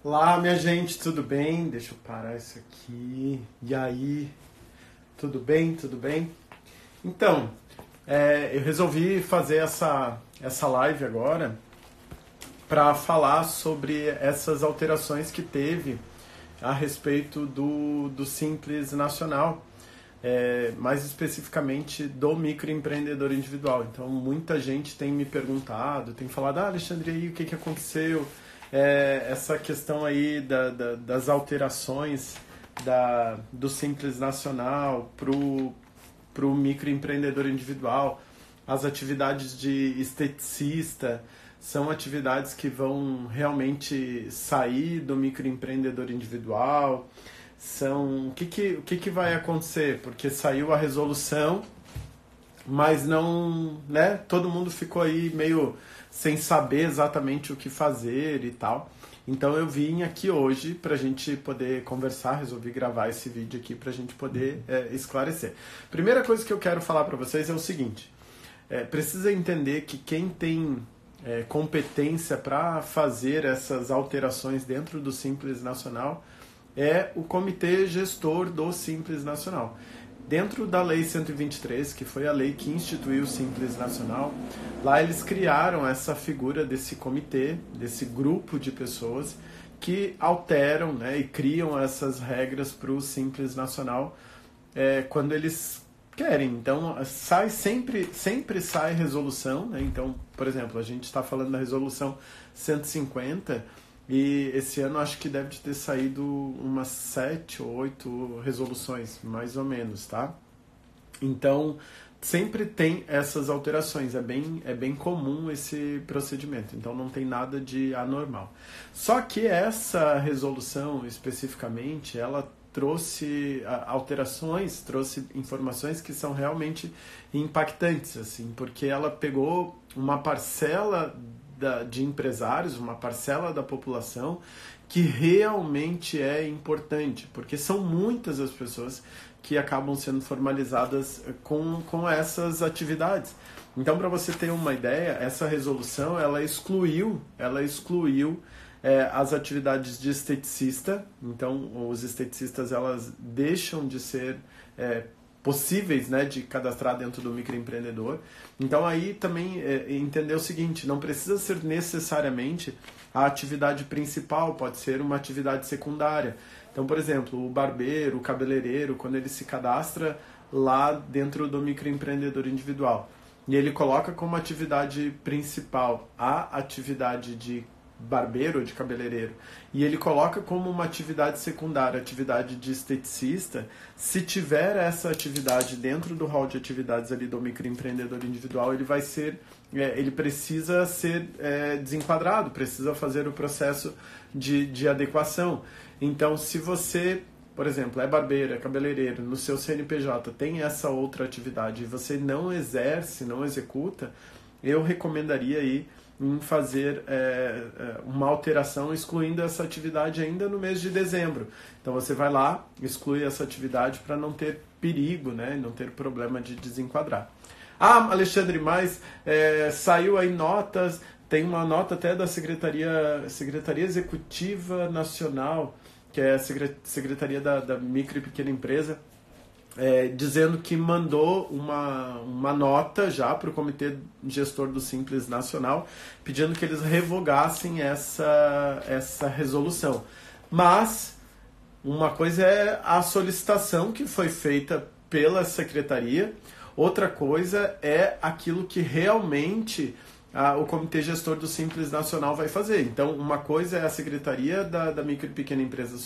Olá, minha gente, tudo bem? Deixa eu parar isso aqui. E aí, tudo bem? Tudo bem? Então, eu resolvi fazer essa live agora para falar sobre essas alterações que teve a respeito do Simples Nacional, mais especificamente do microempreendedor individual. Então, muita gente tem me perguntado, tem falado, Alexandre, aí o que aconteceu? Essa questão aí das alterações do Simples Nacional para o microempreendedor individual, as atividades de esteticista são atividades que vão realmente sair do microempreendedor individual. O que vai acontecer? Porque saiu a resolução, mas não, né? Todo mundo ficou aí meio sem saber exatamente o que fazer e tal. Então eu vim aqui hoje para a gente poder conversar, resolvi gravar esse vídeo aqui para a gente poder esclarecer. Primeira coisa que eu quero falar para vocês é o seguinte, precisa entender que quem tem competência para fazer essas alterações dentro do Simples Nacional é o Comitê Gestor do Simples Nacional. Dentro da Lei 123, que foi a lei que instituiu o Simples Nacional, lá eles criaram essa figura desse comitê, desse grupo de pessoas que alteram, né, e criam essas regras para o Simples Nacional quando eles querem. Então, sempre sai resolução, né? Então, por exemplo, a gente está falando da resolução 150, e esse ano acho que deve ter saído umas 7 ou 8 resoluções, mais ou menos, tá? Então, sempre tem essas alterações, é bem comum esse procedimento, então não tem nada de anormal. Só que essa resolução, especificamente, ela trouxe alterações, trouxe informações que são realmente impactantes, assim, porque ela pegou uma parcela de empresários, uma parcela da população que realmente é importante, porque são muitas as pessoas que acabam sendo formalizadas com essas atividades. Então, para você ter uma ideia, essa resolução ela excluiu as atividades de esteticista. Então, os esteticistas elas deixam de ser possíveis, né, de cadastrar dentro do microempreendedor. Então aí também entender o seguinte, não precisa ser necessariamente a atividade principal, pode ser uma atividade secundária. Então, por exemplo, o barbeiro, o cabeleireiro, quando ele se cadastra lá dentro do microempreendedor individual e ele coloca como atividade principal a atividade de barbeiro ou de cabeleireiro, e ele coloca como uma atividade secundária, atividade de esteticista, se tiver essa atividade dentro do hall de atividades ali do microempreendedor individual, ele precisa ser desenquadrado, precisa fazer o processo de adequação. Então, se você, por exemplo, é barbeiro, é cabeleireiro, no seu CNPJ tem essa outra atividade e você não exerce, não executa, eu recomendaria aí em fazer uma alteração excluindo essa atividade ainda no mês de dezembro. Então você vai lá, exclui essa atividade para não ter perigo, né, não ter problema de desenquadrar. Alexandre, mas saiu aí notas, tem uma nota até da Secretaria Executiva Nacional, que é a Secretaria da Micro e Pequena Empresa, dizendo que mandou uma nota já para o Comitê Gestor do Simples Nacional, pedindo que eles revogassem essa resolução. Mas uma coisa é a solicitação que foi feita pela Secretaria, outra coisa é aquilo que realmente o Comitê Gestor do Simples Nacional vai fazer. Então, uma coisa é a Secretaria da Micro e Pequena Empresa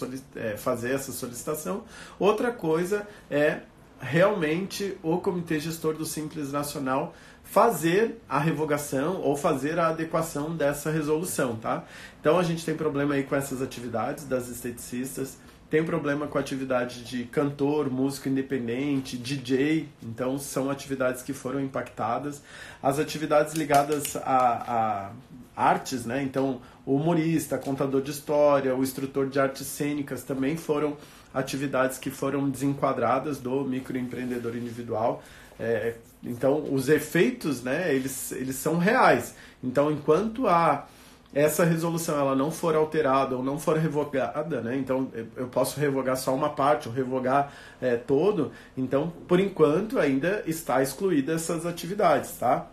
fazer essa solicitação, outra coisa é realmente o Comitê Gestor do Simples Nacional fazer a revogação ou fazer a adequação dessa resolução, tá? Então, a gente tem problema aí com essas atividades das esteticistas, tem problema com a atividade de cantor, músico independente, DJ, então são atividades que foram impactadas. As atividades ligadas a artes, né? Então o humorista, contador de história, o instrutor de artes cênicas também foram atividades que foram desenquadradas do microempreendedor individual. Então os efeitos, né, eles são reais. Então enquanto há essa resolução ela não for alterada ou não for revogada, né? Então eu posso revogar só uma parte ou revogar todo, então por enquanto ainda está excluída essas atividades, tá?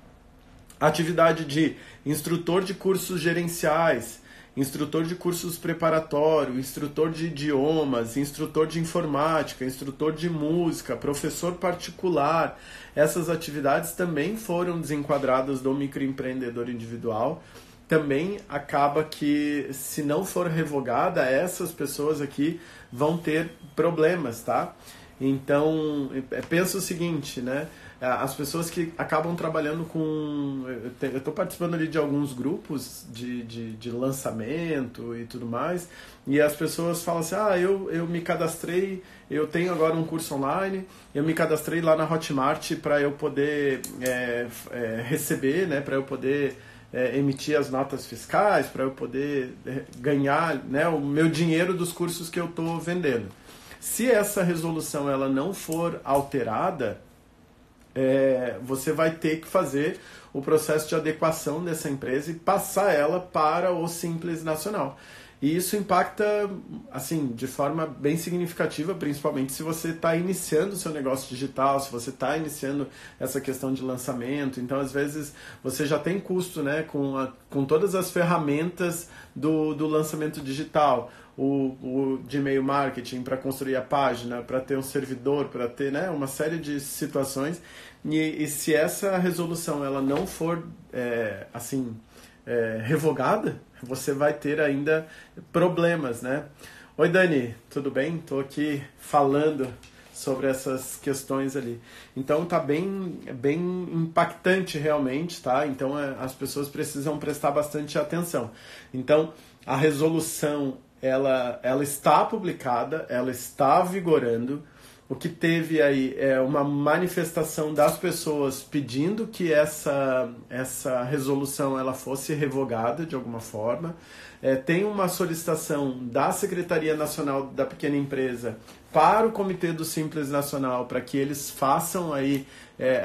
Atividade de instrutor de cursos gerenciais, instrutor de cursos preparatórios, instrutor de idiomas, instrutor de informática, instrutor de música, professor particular. Essas atividades também foram desenquadradas do microempreendedor individual. Também acaba que, se não for revogada, essas pessoas aqui vão ter problemas, tá? Então, pensa o seguinte, né? As pessoas que acabam trabalhando com... Eu estou participando ali de alguns grupos de lançamento e tudo mais, e as pessoas falam assim, eu me cadastrei, eu tenho agora um curso online, eu me cadastrei lá na Hotmart para eu poder receber, né, para eu poder emitir as notas fiscais, para eu poder ganhar, né, o meu dinheiro dos cursos que eu estou vendendo. Se essa resolução ela não for alterada, você vai ter que fazer o processo de adequação dessa empresa e passar ela para o Simples Nacional. E isso impacta, assim, de forma bem significativa, principalmente se você está iniciando o seu negócio digital, se você está iniciando essa questão de lançamento. Então, às vezes, você já tem custo, né, com todas as ferramentas do lançamento digital. O de e-mail marketing para construir a página, para ter um servidor, para ter, né, uma série de situações. E se essa resolução ela não for revogada, você vai ter ainda problemas, né? Oi, Dani, tudo bem? Estou aqui falando sobre essas questões ali. Então tá bem impactante realmente, tá? Então as pessoas precisam prestar bastante atenção. Então a resolução ela está publicada, ela está vigorando. O que teve aí é uma manifestação das pessoas pedindo que essa resolução ela fosse revogada de alguma forma. Tem uma solicitação da Secretaria Nacional da Pequena Empresa para o Comitê do Simples Nacional para que eles façam aí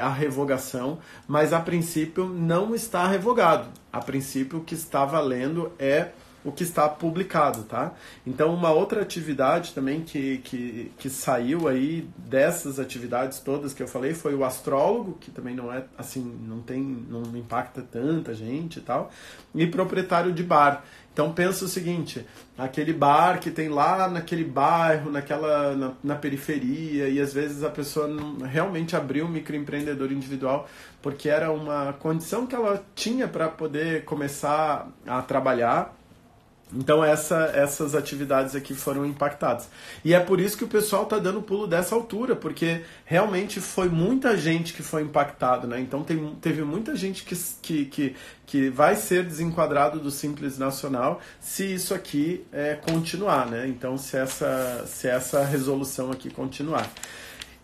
a revogação, mas a princípio não está revogado. A princípio o que está valendo é o que está publicado, tá? Então, uma outra atividade também que saiu aí dessas atividades todas que eu falei foi o astrólogo, que também não é assim, não impacta tanta gente e tal, e proprietário de bar. Então pensa o seguinte, aquele bar que tem lá naquele bairro, na periferia, e às vezes a pessoa não, realmente abriu um microempreendedor individual porque era uma condição que ela tinha para poder começar a trabalhar. Então essas atividades aqui foram impactadas. E é por isso que o pessoal está dando pulo dessa altura, porque realmente foi muita gente que foi impactada, né? Então teve muita gente que vai ser desenquadrado do Simples Nacional se isso aqui continuar, né? Então se essa resolução aqui continuar.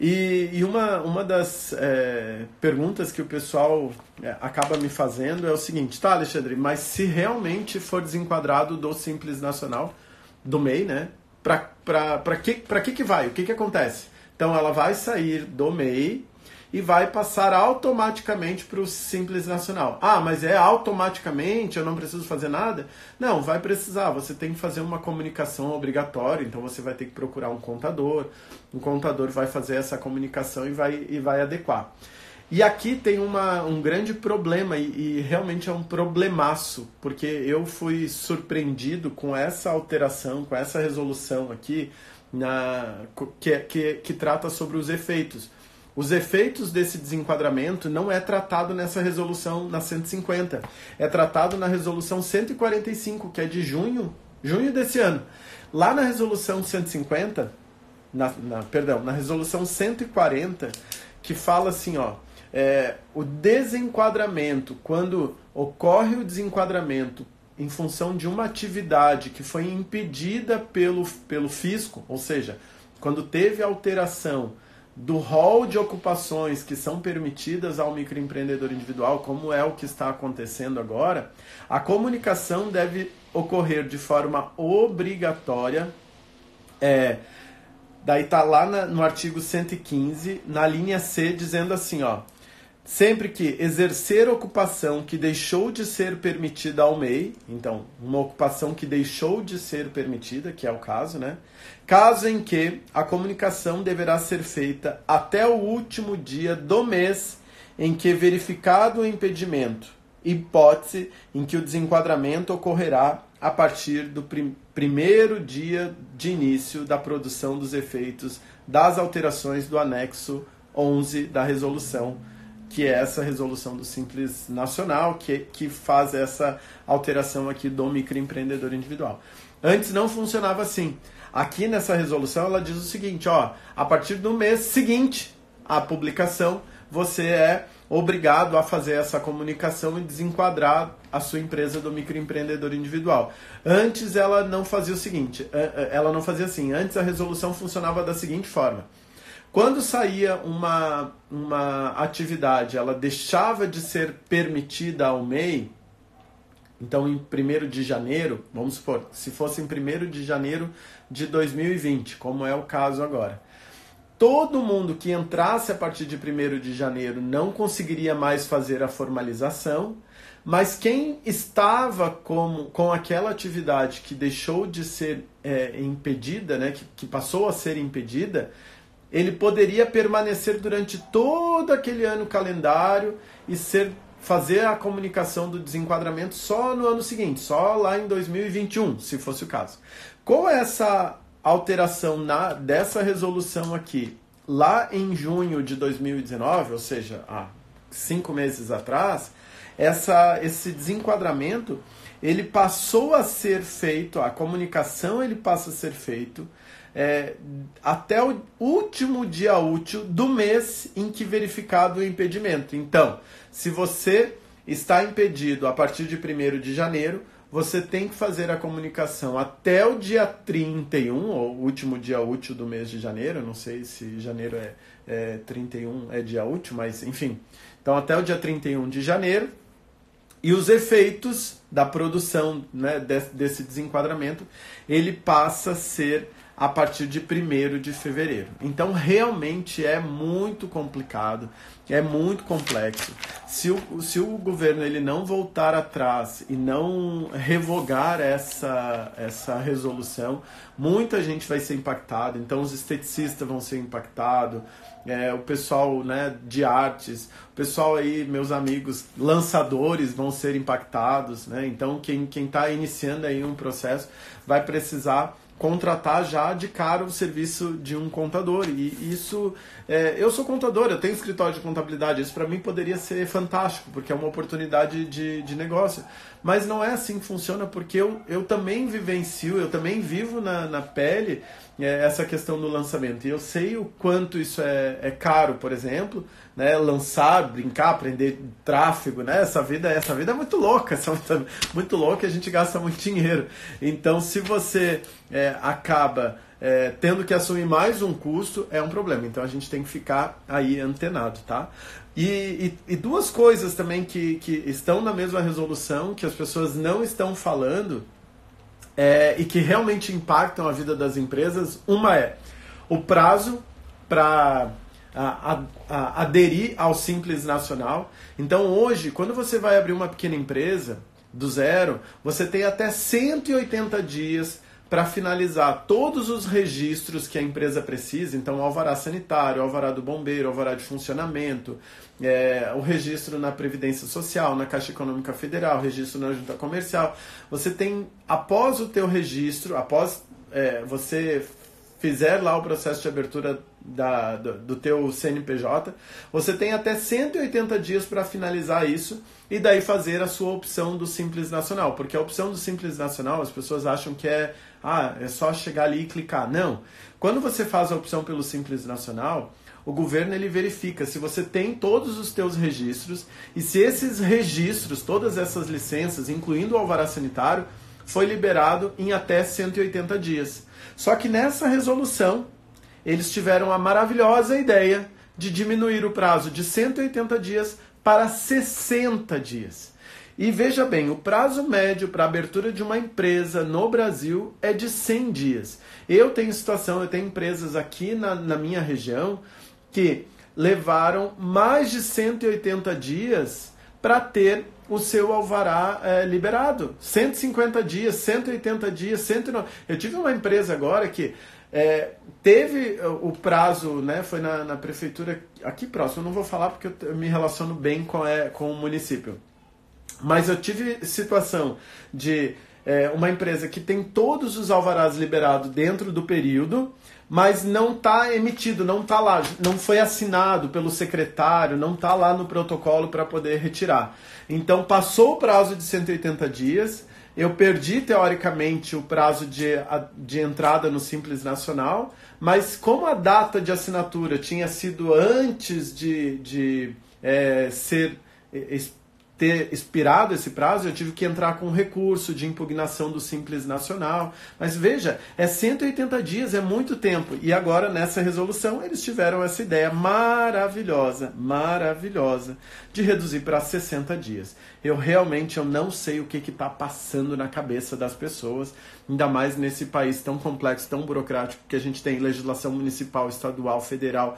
E uma das perguntas que o pessoal acaba me fazendo é o seguinte, tá, Alexandre, mas se realmente for desenquadrado do Simples Nacional, do MEI, né, para que vai? O que acontece? Então ela vai sair do MEI e vai passar automaticamente para o Simples Nacional. Ah, mas automaticamente, eu não preciso fazer nada? Não, vai precisar, você tem que fazer uma comunicação obrigatória, então você vai ter que procurar um contador vai fazer essa comunicação e vai adequar. E aqui tem um grande problema, e realmente é um problemaço, porque eu fui surpreendido com essa alteração, com essa resolução aqui, que trata sobre os efeitos. Os efeitos desse desenquadramento não é tratado nessa resolução, na 150. É tratado na resolução 145, que é de junho desse ano. Lá na resolução 150, na resolução 140, que fala assim, o desenquadramento, quando ocorre o desenquadramento em função de uma atividade que foi impedida pelo fisco, ou seja, quando teve alteração do rol de ocupações que são permitidas ao microempreendedor individual, como é o que está acontecendo agora, a comunicação deve ocorrer de forma obrigatória. Daí está lá no artigo 115, na linha C, dizendo assim, sempre que exercer ocupação que deixou de ser permitida ao MEI, então, uma ocupação que deixou de ser permitida, que é o caso, né? Caso em que a comunicação deverá ser feita até o último dia do mês em que verificado o impedimento, hipótese em que o desenquadramento ocorrerá a partir do primeiro dia de início da produção dos efeitos das alterações do anexo 11 da resolução, que é essa resolução do Simples Nacional, que faz essa alteração aqui do microempreendedor individual. Antes não funcionava assim. Aqui nessa resolução ela diz o seguinte, ó, a partir do mês seguinte à publicação, você é obrigado a fazer essa comunicação e desenquadrar a sua empresa do microempreendedor individual. Antes ela não fazia o seguinte, ela não fazia assim, antes a resolução funcionava da seguinte forma. Quando saía uma atividade, ela deixava de ser permitida ao MEI, então em 1º de janeiro, vamos supor, se fosse em 1º de janeiro de 2020, como é o caso agora, todo mundo que entrasse a partir de 1º de janeiro não conseguiria mais fazer a formalização, mas quem estava com aquela atividade que deixou de ser impedida, né, que passou a ser impedida, ele poderia permanecer durante todo aquele ano calendário e fazer a comunicação do desenquadramento só no ano seguinte, só lá em 2021, se fosse o caso. Com essa alteração dessa resolução aqui, lá em junho de 2019, ou seja, há 5 meses atrás, esse desenquadramento ele passou a ser feito, a comunicação ele passa a ser feito até o último dia útil do mês em que verificado o impedimento. Então, se você está impedido a partir de 1º de janeiro, você tem que fazer a comunicação até o dia 31, ou último dia útil do mês de janeiro, não sei se janeiro 31 é dia útil, mas enfim. Então, até o dia 31 de janeiro, e os efeitos da produção, né, desse desenquadramento, ele passa a ser a partir de 1º de fevereiro. Então, realmente é muito complicado, é muito complexo. Se o governo ele não voltar atrás e não revogar essa resolução, muita gente vai ser impactada. Então, os esteticistas vão ser impactados, o pessoal, né, de artes, o pessoal aí, meus amigos, lançadores vão ser impactados, né? Então, quem está iniciando aí um processo vai precisar contratar já de cara o serviço de um contador. E isso, eu sou contador, eu tenho escritório de contabilidade, isso para mim poderia ser fantástico, porque é uma oportunidade de negócio. Mas não é assim que funciona, porque eu também vivencio, eu também vivo na pele essa questão do lançamento. E eu sei o quanto isso é caro, por exemplo, né? Lançar, brincar, aprender tráfego, né? Essa vida é muito louca, muito louca, a gente gasta muito dinheiro. Então, se você acaba tendo que assumir mais um custo, é um problema. Então, a gente tem que ficar aí antenado, tá? E duas coisas também que estão na mesma resolução, que as pessoas não estão falando, e que realmente impactam a vida das empresas. Uma é o prazo para aderir ao Simples Nacional. Então hoje, quando você vai abrir uma pequena empresa do zero, você tem até 180 dias para finalizar todos os registros que a empresa precisa. Então, alvará sanitário, alvará do bombeiro, alvará de funcionamento, o registro na Previdência Social, na Caixa Econômica Federal, registro na Junta Comercial. Você tem, após o teu registro, após você fizer lá o processo de abertura do teu CNPJ, você tem até 180 dias para finalizar isso e daí fazer a sua opção do Simples Nacional. Porque a opção do Simples Nacional, as pessoas acham que é só chegar ali e clicar. Não. Quando você faz a opção pelo Simples Nacional, o governo ele verifica se você tem todos os teus registros e se esses registros, todas essas licenças, incluindo o alvará sanitário, foi liberado em até 180 dias. Só que nessa resolução, eles tiveram a maravilhosa ideia de diminuir o prazo de 180 dias para 60 dias. E veja bem, o prazo médio para a abertura de uma empresa no Brasil é de 100 dias. Eu tenho empresas aqui na minha região que levaram mais de 180 dias para ter o seu alvará liberado. 150 dias, 180 dias, 190. Eu tive uma empresa agora que teve o prazo, né, foi na prefeitura aqui próximo, eu não vou falar porque eu me relaciono bem com o município. Mas eu tive situação de uma empresa que tem todos os alvarás liberados dentro do período, mas não está emitido, não está lá, não foi assinado pelo secretário, não está lá no protocolo para poder retirar. Então passou o prazo de 180 dias, eu perdi teoricamente o prazo de entrada no Simples Nacional, mas como a data de assinatura tinha sido antes de ter expirado esse prazo, eu tive que entrar com um recurso de impugnação do Simples Nacional. Mas veja, 180 dias, é muito tempo. E agora, nessa resolução, eles tiveram essa ideia maravilhosa, de reduzir para 60 dias. Eu realmente não sei o que está passando na cabeça das pessoas, ainda mais nesse país tão complexo, tão burocrático, que a gente tem legislação municipal, estadual, federal.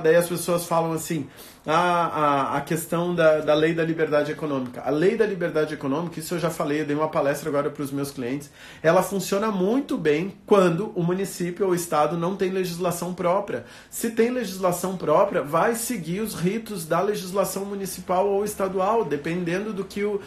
Daí as pessoas falam assim, a questão da lei da liberdade econômica. A lei da liberdade econômica, isso eu já falei, eu dei uma palestra agora para os meus clientes, ela funciona muito bem quando o município ou o estado não tem legislação própria. Se tem legislação própria, vai seguir os ritos da legislação municipal ou estadual, dependendo do que o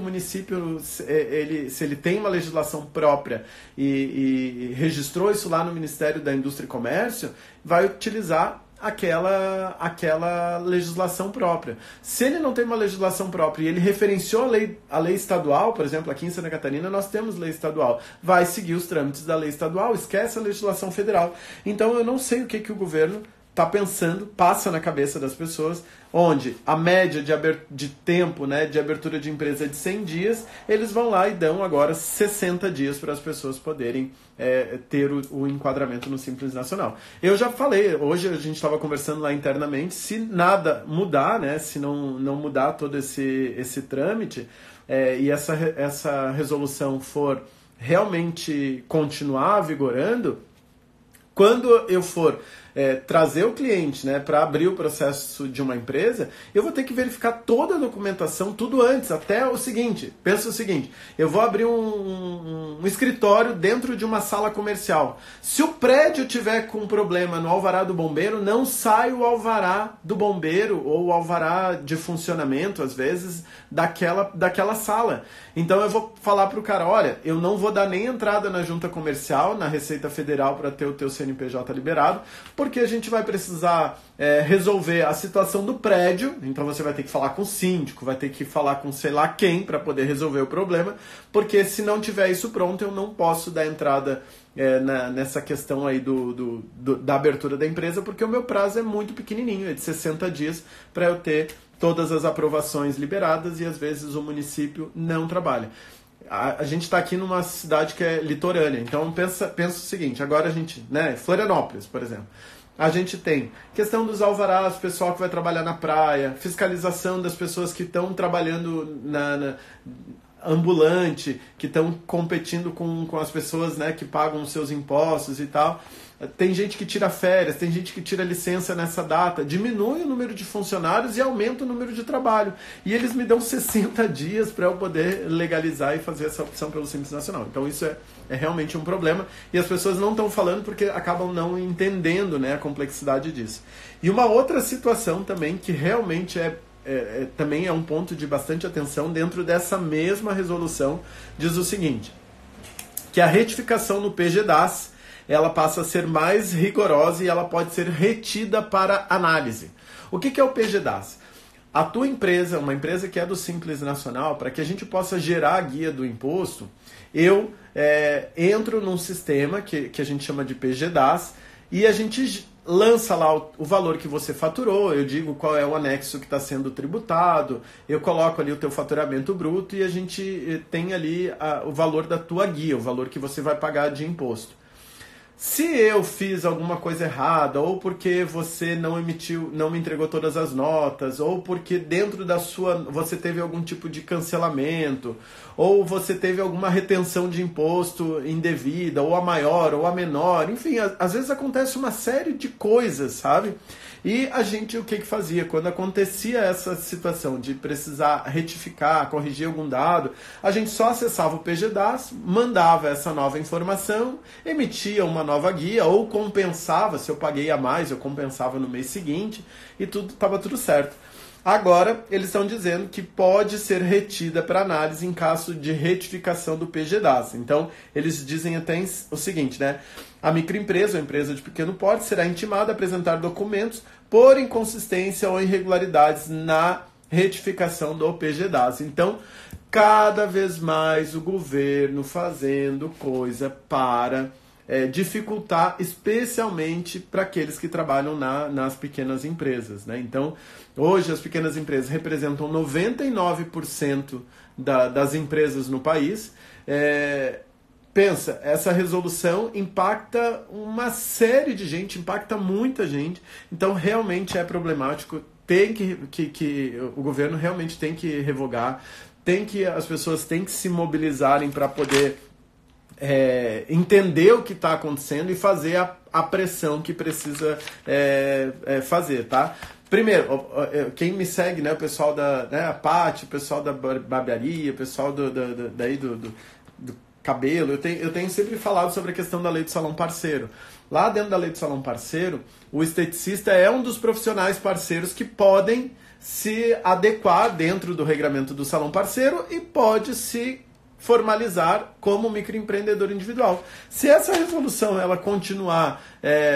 município, se ele tem uma legislação própria e registrou isso lá no Ministério da Indústria e Comércio, vai utilizar aquela legislação própria. Se ele não tem uma legislação própria e ele referenciou a lei estadual, por exemplo, aqui em Santa Catarina nós temos lei estadual, vai seguir os trâmites da lei estadual, esquece a legislação federal. Então eu não sei o que o governo está pensando, passa na cabeça das pessoas, onde a média de tempo, né, de abertura de empresa é de 100 dias, eles vão lá e dão agora 60 dias para as pessoas poderem ter o enquadramento no Simples Nacional. Eu já falei, hoje a gente estava conversando lá internamente, se nada mudar, né, se não mudar todo esse trâmite, e essa resolução for realmente continuar vigorando, quando eu for trazer o cliente, né, para abrir o processo de uma empresa, eu vou ter que verificar toda a documentação, tudo antes, até o seguinte, pensa o seguinte, eu vou abrir um escritório dentro de uma sala comercial. Se o prédio tiver com problema no alvará do bombeiro, não sai o alvará do bombeiro ou o alvará de funcionamento, às vezes, daquela sala. Então eu vou falar para o cara, olha, eu não vou dar nem entrada na junta comercial, na Receita Federal para ter o teu CNPJ liberado, porque a gente vai precisar resolver a situação do prédio, então você vai ter que falar com o síndico, vai ter que falar com sei lá quem para poder resolver o problema, porque se não tiver isso pronto, eu não posso dar entrada nessa questão aí da abertura da empresa, porque o meu prazo é muito pequenininho, é de 60 dias para eu ter todas as aprovações liberadas e às vezes o município não trabalha. A gente está aqui numa cidade que é litorânea, então pensa o seguinte, agora a gente, né, Florianópolis, por exemplo, a gente tem questão dos alvarás, pessoal que vai trabalhar na praia, fiscalização das pessoas que estão trabalhando na ambulante, que estão competindo com as pessoas, né, que pagam os seus impostos e tal. Tem gente que tira férias, tem gente que tira licença nessa data, diminui o número de funcionários e aumenta o número de trabalho. E eles me dão 60 dias para eu poder legalizar e fazer essa opção pelo Simples Nacional. Então isso é realmente um problema e as pessoas não estão falando porque acabam não entendendo, né, a complexidade disso. E uma outra situação também que realmente também é um ponto de bastante atenção dentro dessa mesma resolução, diz o seguinte, que a retificação no PGDAS ela passa a ser mais rigorosa e ela pode ser retida para análise. O que é o PGDAS? A tua empresa, uma empresa que é do Simples Nacional, para que a gente possa gerar a guia do imposto, eu entro num sistema que a gente chama de PGDAS e a gente lança lá o valor que você faturou, eu digo qual é o anexo que está sendo tributado, eu coloco ali o teu faturamento bruto e a gente tem ali o valor da tua guia, o valor que você vai pagar de imposto. Se eu fiz alguma coisa errada, ou porque você não me entregou todas as notas, ou porque dentro você teve algum tipo de cancelamento, ou você teve alguma retenção de imposto indevida, ou a maior, ou a menor, enfim, às vezes acontece uma série de coisas, sabe? E a gente o que fazia? Quando acontecia essa situação de precisar retificar, corrigir algum dado, a gente só acessava o PGDAS, mandava essa nova informação, emitia uma nova guia ou compensava, se eu paguei a mais, eu compensava no mês seguinte e estava tudo certo. Agora, eles estão dizendo que pode ser retida para análise em caso de retificação do PGDAS. Então, eles dizem até o seguinte, né? A microempresa ou empresa de pequeno porte será intimada a apresentar documentos por inconsistência ou irregularidades na retificação do PGDAS. Então, cada vez mais o governo fazendo coisa para dificultar, especialmente para aqueles que trabalham nas pequenas empresas, né? Então, hoje as pequenas empresas representam 99% das empresas no país. Pensa, essa resolução impacta uma série de gente, impacta muita gente, então realmente é problemático, tem que o governo realmente tem que revogar, as pessoas têm que se mobilizarem para poder entender o que está acontecendo e fazer a pressão que precisa fazer, tá? Primeiro, quem me segue, né, o pessoal a Paty, o pessoal da barbearia, o pessoal do cabelo, eu tenho sempre falado sobre a questão da lei do salão parceiro. Lá dentro da lei do salão parceiro, o esteticista é um dos profissionais parceiros que podem se adequar dentro do regramento do salão parceiro e pode se formalizar como microempreendedor individual. Se essa resolução ela continuar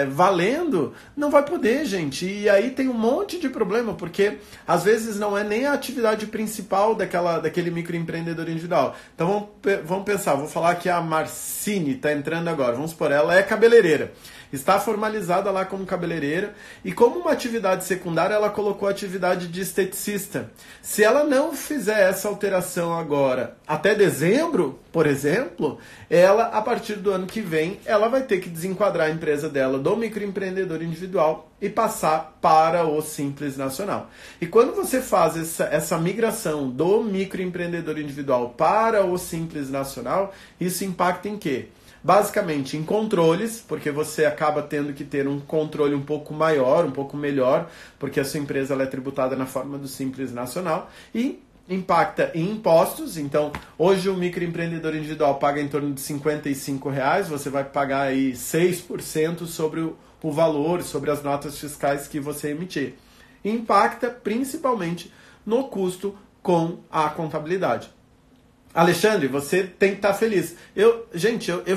valendo, não vai poder, gente. E aí tem um monte de problema, porque às vezes não é nem a atividade principal daquele microempreendedor individual. Então vamos pensar, vou falar que a Marcine está entrando agora, vamos supor, ela é cabeleireira. Está formalizada lá como cabeleireira e como uma atividade secundária ela colocou a atividade de esteticista. Se ela não fizer essa alteração agora até dezembro, por exemplo, ela, a partir do ano que vem, ela vai ter que desenquadrar a empresa dela do microempreendedor individual e passar para o Simples Nacional. E quando você faz essa migração do microempreendedor individual para o Simples Nacional, isso impacta em quê? Basicamente em controles, porque você acaba tendo que ter um controle um pouco maior, um pouco melhor, porque a sua empresa ela é tributada na forma do Simples Nacional, e impacta em impostos. Então, hoje o microempreendedor individual paga em torno de R$55, você vai pagar aí 6% sobre o valor, sobre as notas fiscais que você emitir. E impacta principalmente no custo com a contabilidade. Alexandre, você tem que estar feliz. Eu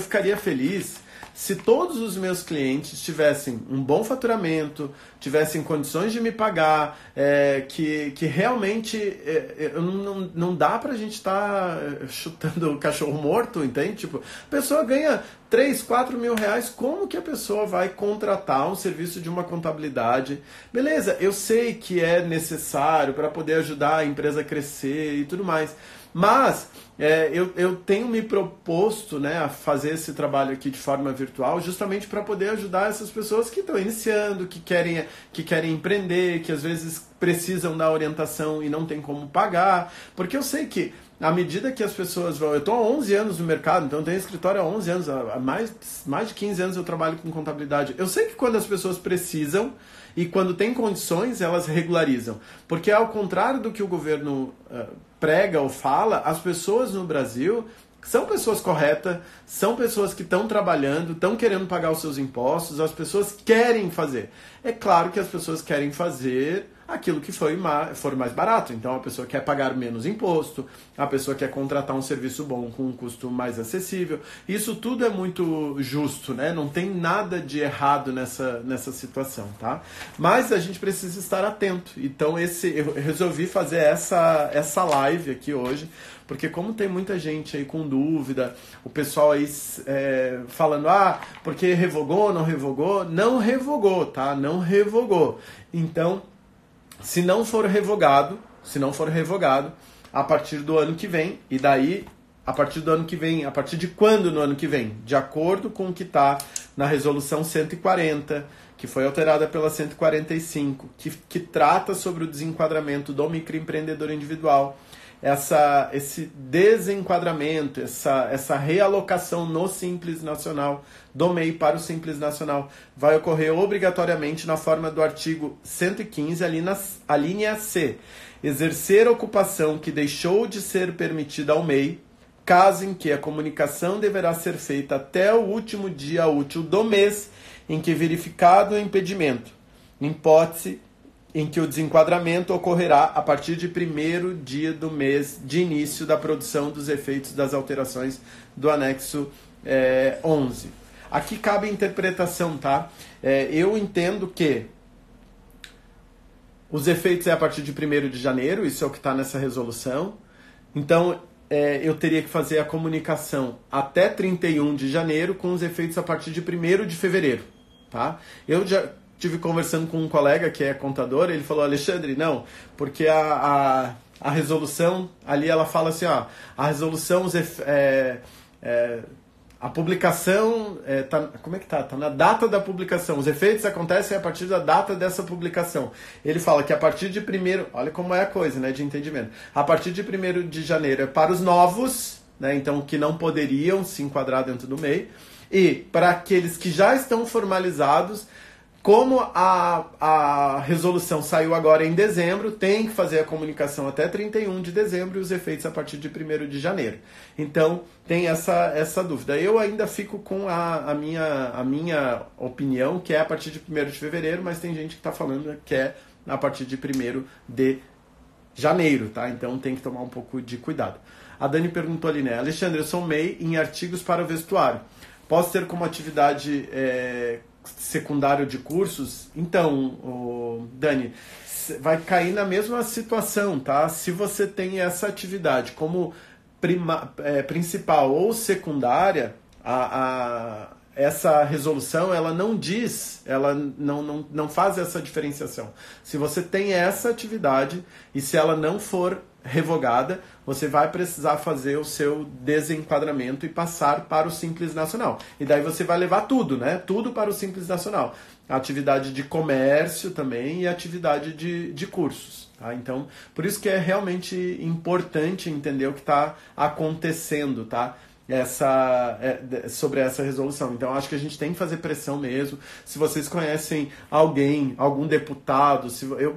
ficaria feliz se todos os meus clientes tivessem um bom faturamento, tivessem condições de me pagar, que realmente não dá pra gente estar chutando o cachorro morto, entende? Tipo, a pessoa ganha 3, 4 mil reais, como que a pessoa vai contratar um serviço de uma contabilidade? Beleza, eu sei que é necessário para poder ajudar a empresa a crescer e tudo mais, mas eu tenho me proposto, né, a fazer esse trabalho aqui de forma virtual justamente para poder ajudar essas pessoas que estão iniciando, que querem empreender, que às vezes precisam da orientação e não tem como pagar, porque eu sei que à medida que as pessoas vão... Eu estou há 11 anos no mercado, então eu tenho escritório há 11 anos, há mais de 15 anos eu trabalho com contabilidade. Eu sei que quando as pessoas precisam e quando tem condições, elas regularizam. Porque ao contrário do que o governo prega ou fala, as pessoas no Brasil são pessoas corretas, são pessoas que estão trabalhando, estão querendo pagar os seus impostos, as pessoas querem fazer. É claro que as pessoas querem fazer aquilo que for mais barato. Então a pessoa quer pagar menos imposto, a pessoa quer contratar um serviço bom com um custo mais acessível. Isso tudo é muito justo, né? Não tem nada de errado nessa situação, tá? Mas a gente precisa estar atento. Então eu resolvi fazer essa live aqui hoje, porque como tem muita gente aí com dúvida, o pessoal aí falando, porque revogou, não revogou? Não revogou, tá? Não revogou. Então, se não for revogado, a partir do ano que vem, e daí, a partir do ano que vem, a partir de quando no ano que vem? De acordo com o que está na resolução 140, que foi alterada pela 145, que trata sobre o desenquadramento do microempreendedor individual. esse desenquadramento, essa realocação no Simples Nacional, do MEI para o Simples Nacional, vai ocorrer obrigatoriamente na forma do artigo 115, a linha C. Exercer ocupação que deixou de ser permitida ao MEI, caso em que a comunicação deverá ser feita até o último dia útil do mês em que verificado o impedimento, em hipótese em que o desenquadramento ocorrerá a partir de 1º dia do mês de início da produção dos efeitos das alterações do anexo 11. Aqui cabe interpretação, tá? Eu entendo que os efeitos é a partir de 1º de janeiro, isso é o que está nessa resolução. Então, eu teria que fazer a comunicação até 31 de janeiro com os efeitos a partir de 1º de fevereiro, tá? Eu já estive conversando com um colega que é contador, ele falou, Alexandre, não, porque a resolução, ali ela fala assim, ó, a resolução, a publicação, como é que tá? Tá na data da publicação, os efeitos acontecem a partir da data dessa publicação. Ele fala que a partir de 1º, olha como é a coisa, né, de entendimento, a partir de 1º de janeiro é para os novos, né, então que não poderiam se enquadrar dentro do MEI, e para aqueles que já estão formalizados, como a resolução saiu agora em dezembro, tem que fazer a comunicação até 31 de dezembro e os efeitos a partir de 1º de janeiro. Então, tem essa dúvida. Eu ainda fico com a minha opinião, que é a partir de 1º de fevereiro, mas tem gente que está falando que é a partir de 1º de janeiro, tá? Então, tem que tomar um pouco de cuidado. A Dani perguntou ali, né? Alexandre, eu sou MEI em artigos para o vestuário. Posso ter como atividade secundário de cursos? Então, Dani, vai cair na mesma situação, tá? Se você tem essa atividade como principal ou secundária, essa resolução ela não diz, ela não faz essa diferenciação. Se você tem essa atividade e se ela não for revogada, você vai precisar fazer o seu desenquadramento e passar para o Simples Nacional. E daí você vai levar tudo, né? Tudo para o Simples Nacional. A atividade de comércio também e a atividade de cursos. Tá? Então, por isso que é realmente importante entender o que está acontecendo, tá? Sobre essa resolução. Então, acho que a gente tem que fazer pressão mesmo. Se vocês conhecem algum deputado,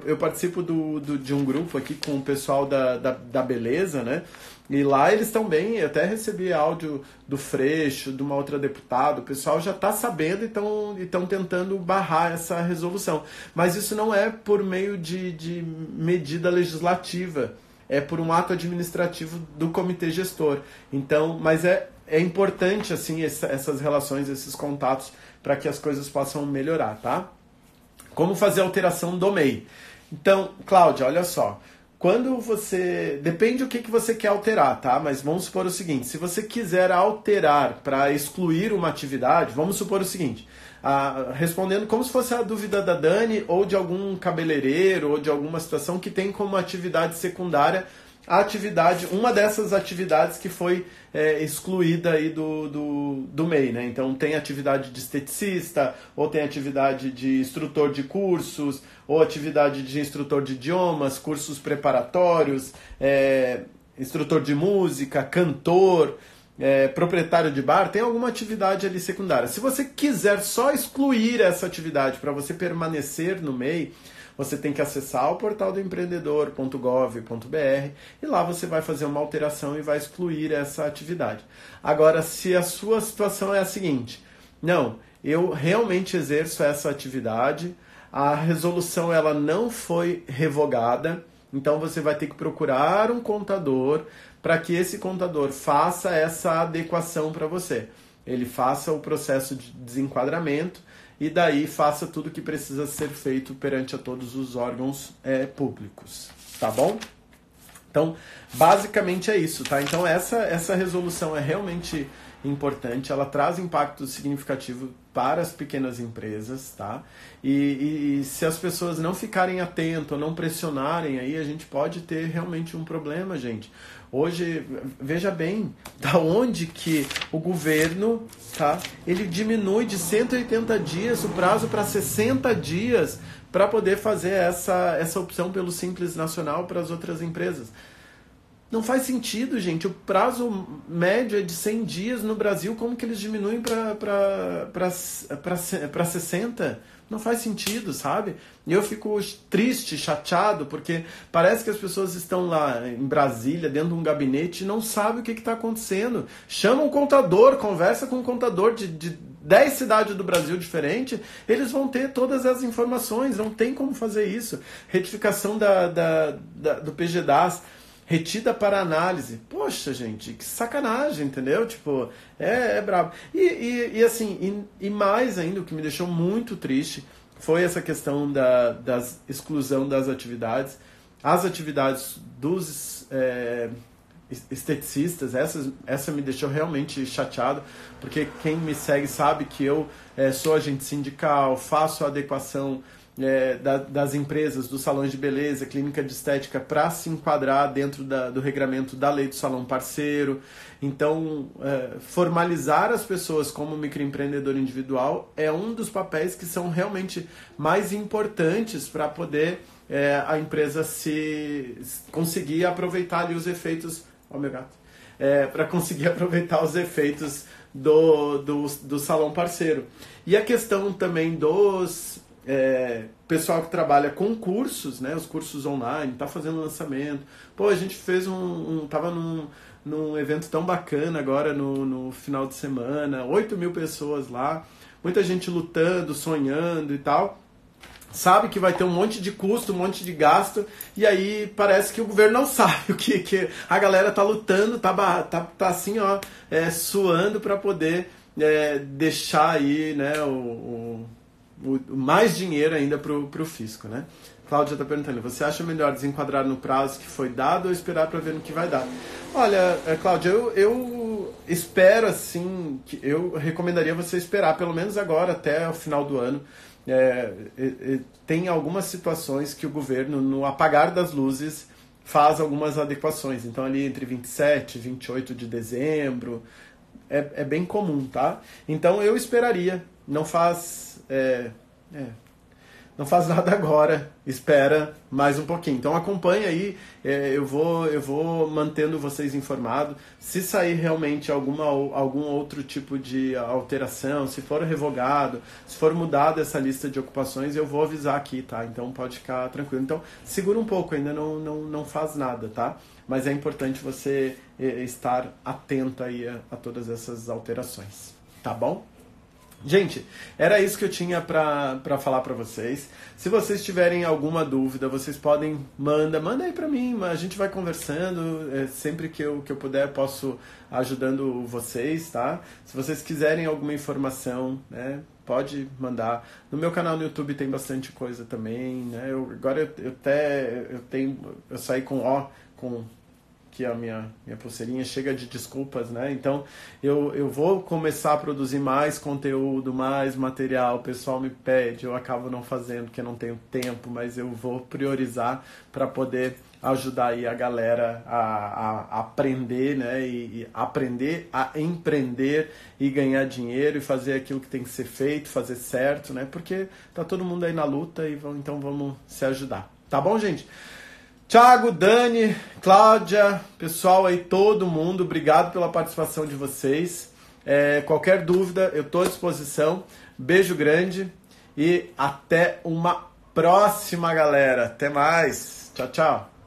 eu participo de um grupo aqui com o pessoal da Beleza, né? E lá eles estão bem, eu até recebi áudio do Freixo, de uma outra deputada, o pessoal já está sabendo e estão tentando barrar essa resolução. Mas isso não é por meio de medida legislativa, é por um ato administrativo do comitê gestor. Então, mas é importante assim essas relações, esses contatos, para que as coisas possam melhorar, tá? Como fazer a alteração do MEI? Então, Cláudia, olha só. Quando você... Depende do que você quer alterar, tá? Mas vamos supor o seguinte, se você quiser alterar para excluir uma atividade, vamos supor o seguinte, respondendo como se fosse a dúvida da Dani ou de algum cabeleireiro ou de alguma situação que tem como atividade secundária uma dessas atividades que foi excluída aí do MEI, né? Então tem atividade de esteticista, ou tem atividade de instrutor de cursos, ou atividade de instrutor de idiomas, cursos preparatórios, instrutor de música, cantor, proprietário de bar, tem alguma atividade ali secundária. Se você quiser só excluir essa atividade para você permanecer no MEI, você tem que acessar o portal do empreendedor.gov.br e lá você vai fazer uma alteração e vai excluir essa atividade. Agora, se a sua situação é a seguinte, não, eu realmente exerço essa atividade, a resolução ela não foi revogada, então você vai ter que procurar um contador para que esse contador faça essa adequação para você. Ele faça o processo de desenquadramento e daí faça tudo que precisa ser feito perante a todos os órgãos públicos, tá bom? Então, basicamente é isso, tá? Então, essa resolução é realmente importante, ela traz impacto significativo para as pequenas empresas, tá? E se as pessoas não ficarem atentas, não pressionarem, aí a gente pode ter realmente um problema, gente. Hoje, veja bem, da onde que o governo, tá? Ele diminui de 180 dias o prazo para 60 dias para poder fazer essa opção pelo Simples Nacional para as outras empresas. Não faz sentido, gente. O prazo médio é de 100 dias no Brasil. Como que eles diminuem para 60? Não faz sentido, sabe? E eu fico triste, chateado, porque parece que as pessoas estão lá em Brasília, dentro de um gabinete, e não sabem o que está acontecendo. Chama um contador, conversa com um contador de 10 cidades do Brasil diferentes, eles vão ter todas as informações, não tem como fazer isso. Retificação do PGDAS, retida para análise. Poxa, gente, que sacanagem, entendeu? Tipo, é brabo. E assim, mais ainda, o que me deixou muito triste foi essa questão da exclusão das atividades. As atividades dos esteticistas, essa me deixou realmente chateado, porque quem me segue sabe que eu sou agente sindical, faço a adequação das empresas, dos salões de beleza, clínica de estética, para se enquadrar dentro do regramento da lei do salão parceiro. Então, formalizar as pessoas como microempreendedor individual é um dos papéis que são realmente mais importantes para poder a empresa conseguir aproveitar ali os efeitos... Ó, meu gato. Para conseguir aproveitar os efeitos do salão parceiro. E a questão também dos... pessoal que trabalha com cursos, né, os cursos online, tá fazendo lançamento. Pô, a gente fez tava num evento tão bacana agora no final de semana, 8.000 pessoas lá, muita gente lutando, sonhando e tal. Sabe que vai ter um monte de custo, um monte de gasto, e aí parece que o governo não sabe o que a galera tá lutando, tá assim, ó, suando para poder deixar aí, né, mais dinheiro ainda pro fisco, né? Cláudia está perguntando, você acha melhor desenquadrar no prazo que foi dado ou esperar para ver no que vai dar? Olha, Cláudia, eu espero assim, que eu recomendaria você esperar pelo menos agora até o final do ano. Tem algumas situações que o governo, no apagar das luzes, faz algumas adequações. Então ali entre 27 e 28 de dezembro é bem comum, tá? Então eu esperaria, não faz nada agora, espera mais um pouquinho. Então acompanha aí, eu vou mantendo vocês informados. Se sair realmente algum outro tipo de alteração, se for revogado, se for mudada essa lista de ocupações, eu vou avisar aqui, tá? Então pode ficar tranquilo. Então segura um pouco, ainda não faz nada, tá? Mas é importante você estar atento aí a todas essas alterações, tá bom? Gente, era isso que eu tinha para falar para vocês. Se vocês tiverem alguma dúvida, vocês podem, manda aí para mim, a gente vai conversando, sempre que eu puder posso ajudando vocês, tá? Se vocês quiserem alguma informação, né, pode mandar. No meu canal no YouTube tem bastante coisa também, né? Agora eu saí com que a minha pulseirinha chega de desculpas, né? Então eu vou começar a produzir mais conteúdo, mais material, o pessoal me pede, eu acabo não fazendo porque eu não tenho tempo, mas eu vou priorizar para poder ajudar aí a galera a aprender, né? E aprender a empreender e ganhar dinheiro e fazer aquilo que tem que ser feito, fazer certo, né? Porque tá todo mundo aí na luta então vamos se ajudar. Tá bom, gente? Thiago, Dani, Cláudia, pessoal aí, todo mundo, obrigado pela participação de vocês. Qualquer dúvida, eu estou à disposição. Beijo grande e até uma próxima, galera. Até mais. Tchau, tchau.